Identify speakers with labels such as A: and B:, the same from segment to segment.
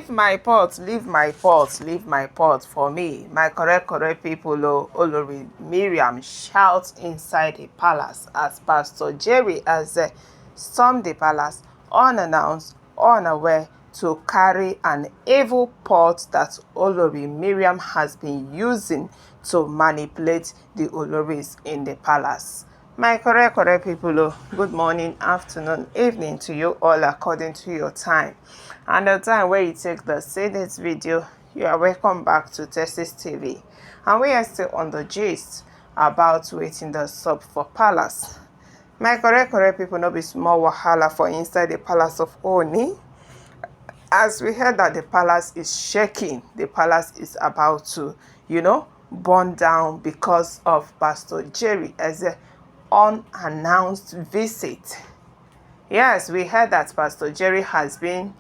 A: Leave my pot, leave my pot, leave my pot for me. My correct people, Olori Mariam shouts inside the palace as Pastor Jerry has stormed the palace unannounced, unaware, to carry an evil pot that Olori Mariam has been using to manipulate the Oloris in the palace. My correct people, good morning, afternoon, evening to you all according to your time. And the time where you take the see this video, you are welcome back to Texas TV. And we are still on the gist about waiting the sub for palace. My correct people, no be small wahala for inside the palace of Oni. As we heard that the palace is shaking, the palace is about to, burn down because of Pastor Jerry as a unannounced visit. Yes, we heard that Pastor Jerry has been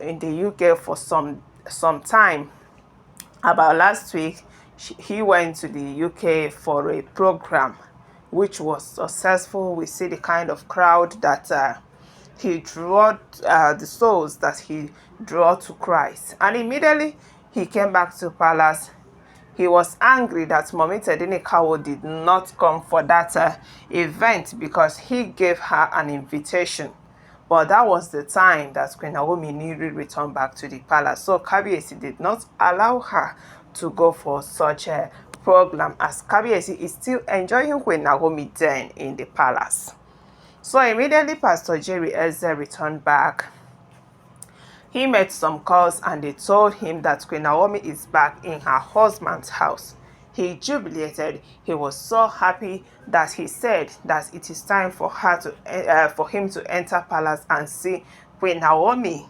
A: in the UK for some time. About last week, he went to the UK for a program which was successful. We see the kind of crowd that he drew, the souls that he drew to Christ. And immediately he came back to palace. He was angry that Mummy Tedinekawo did not come for that event because he gave her an invitation. But that was the time that Queen Naomi returned back to the palace. So Kabiyesi did not allow her to go for such a program, as Kabiyesi is still enjoying Queen Naomi then in the palace. So immediately Pastor Jerry Eze returned back. He made some calls and they told him that Queen Naomi is back in her husband's house. He jubilated. He was so happy that he said that it is time for him to enter palace and see Queen Naomi.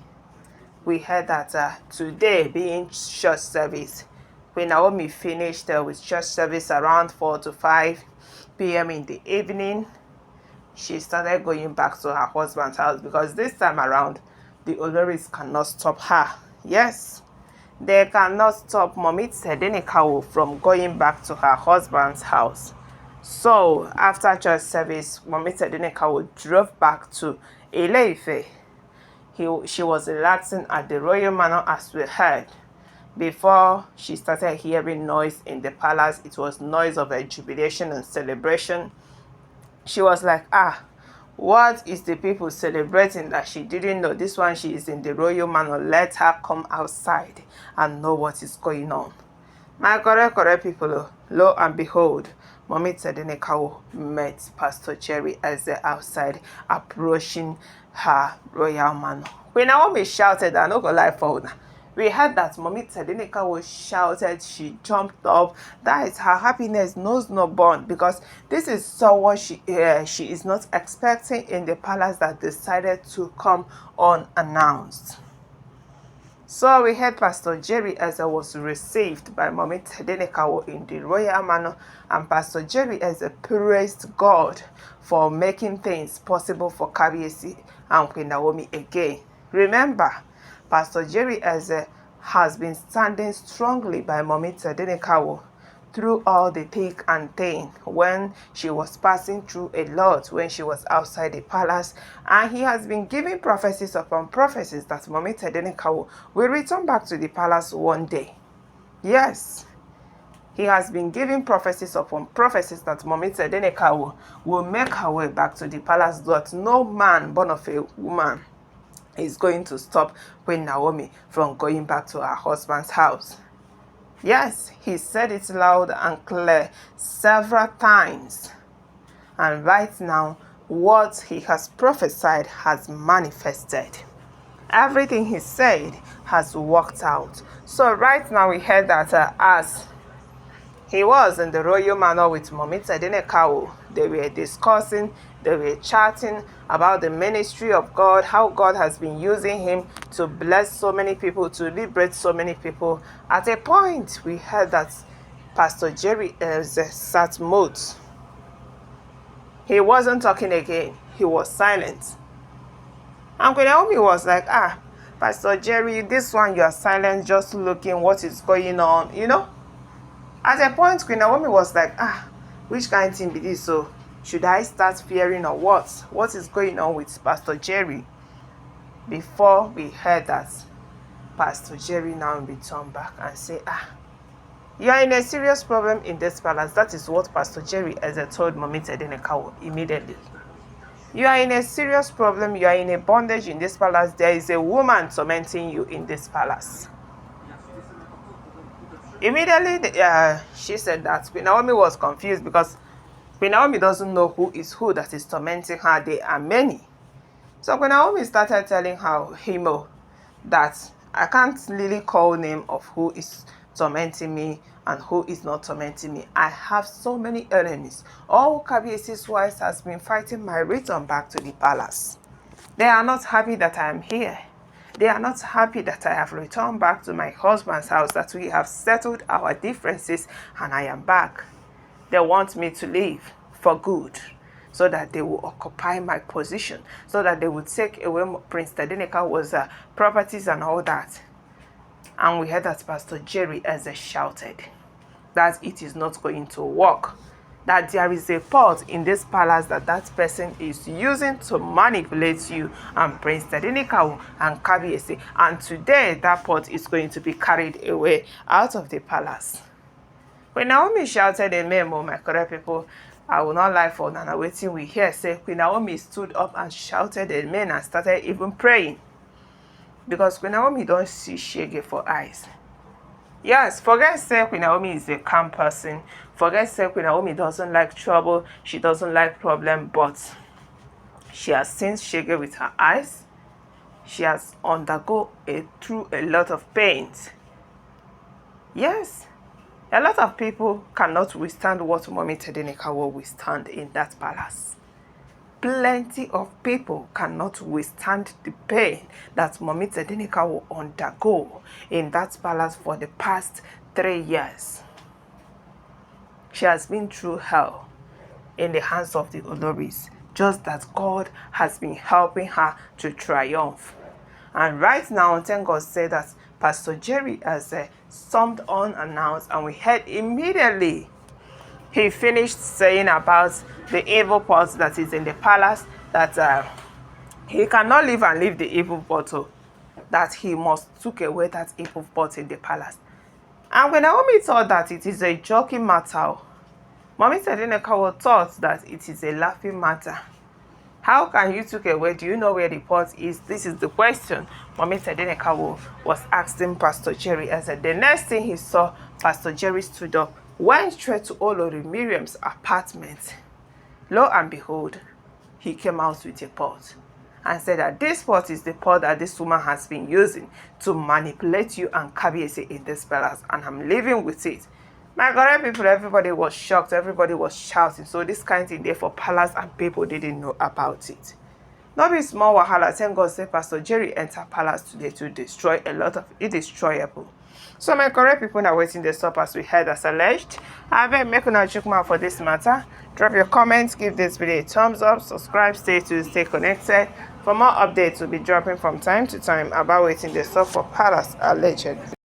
A: We heard that today being church service, Queen Naomi finished with church service around 4 to 5 p.m. in the evening. She started going back to her husband's house because this time around, the Oloris cannot stop her. Yes, they cannot stop Mummy Tedinekawo from going back to her husband's house. So, after church service, Mummy Tedinekawo drove back to Ile-Ife. She was relaxing at the royal manor as we heard. Before she started hearing noise in the palace, it was noise of a jubilation and celebration. She was like, what is the people celebrating that she didn't know? This one, she is in the royal manor. Let her come outside and know what is going on. My correct people, lo and behold, Mummy Tedinekawo met Pastor Jerry Eze outside, approaching her royal manor. Queen Naomi shouted, I no go lie for una. We heard that Mummy Tedinekawo shouted, she jumped up. That is her happiness knows no bound, because this is someone she is not expecting in the palace that decided to come unannounced. So we heard Pastor Jerry Eze was received by Mummy Tedinekawo in the royal manor, and Pastor Jerry Eze praised God for making things possible for Kabiyesi and Queen Naomi again. Remember, Pastor Jerry Eze has been standing strongly by Mummy Tedinekawo through all the thick and thin when she was passing through a lot when she was outside the palace, and he has been giving prophecies upon prophecies that Mummy Tedinekawo will return back to the palace one day. Yes, he has been giving prophecies upon prophecies that Mummy Tedinekawo will make her way back to the palace, that no man born of a woman is going to stop Queen Naomi from going back to her husband's house. Yes, he said it loud and clear several times. And right now, what he has prophesied has manifested. Everything he said has worked out. So right now we heard that as he was in the royal manor with Mummy Tedinekawo, they were discussing, they were chatting about the ministry of God, how God has been using him to bless so many people, to liberate so many people. At a point, we heard that Pastor Jerry sat mute. He wasn't talking again. He was silent. And Queen Naomi was like, Pastor Jerry, this one you are silent, just looking what is going on, At a point, Queen Naomi was like, which kind of thing be this? So, should I start fearing or what? What is going on with Pastor Jerry? Before we heard that Pastor Jerry now return back and say, you are in a serious problem in this palace. That is what Pastor Jerry has told Mommy Tedenekawo immediately. You are in a serious problem. You are in a bondage in this palace. There is a woman tormenting you in this palace. Immediately, she said that Queen Naomi was confused because Queen Naomi doesn't know who is who that is tormenting her. There are many. So Queen Naomi started telling him that I can't really call name of who is tormenting me and who is not tormenting me. I have so many enemies. All Kabiesi's wives has been fighting my return back to the palace. They are not happy that I am here. They are not happy that I have returned back to my husband's house, that we have settled our differences and I am back. They want me to leave for good, so that they will occupy my position, so that they will take away Prince Tadeneka's properties and all that. And we heard that Pastor Jerry has shouted that it is not going to work, that there is a pot in this palace that person is using to manipulate you and Prince Tadeneka and Kabiesi, and today that pot is going to be carried away out of the palace. When Naomi shouted amen, my correct people, I will not lie for Nana waiting we hear say Queen Naomi stood up and shouted amen and started even praying. Because Queen Naomi don't see shege for eyes. Yes, forget say Queen Naomi is a calm person. Forget say Queen Naomi doesn't like trouble. She doesn't like problem, but she has seen shege with her eyes. She has undergone through a lot of pains. Yes, a lot of people cannot withstand what Mommy Tadeneka will withstand in that palace. Plenty of people cannot withstand the pain that Mommy Tadeneka will undergo in that palace for the past 3 years. She has been through hell in the hands of the Oloris, just that God has been helping her to triumph. And right now, thank God say that Pastor Jerry has stormed unannounced, and we heard immediately he finished saying about the evil pot that is in the palace, that he cannot live and leave the evil bottle, that he must take away that evil pot in the palace. And when Naomi thought that it is a joking matter, Mommy Tadeneka thought that it is a laughing matter. How can you take away? Do you know where the pot is? This is the question Mommy Tadeneka was asking Pastor Jerry. As the next thing he saw, Pastor Jerry stood up, went straight to Olori Mariam's apartment. Lo and behold, he came out with a pot and said that this pot is the pot that this woman has been using to manipulate you and Kabiesi in this palace, and I'm living with it. My God, people, everybody was shocked, everybody was shouting. So this kind of thing there for palace and people didn't know about it. Not be small wahala. Thank God say Pastor Jerry entered palace today to destroy a lot of it destroyable. So my correct people now waiting the stop as we heard as alleged. I beg make una check out for this matter. Drop your comments, give this video a thumbs up, subscribe, stay tuned, stay connected. For more updates will be dropping from time to time about waiting the stop for palace alleged.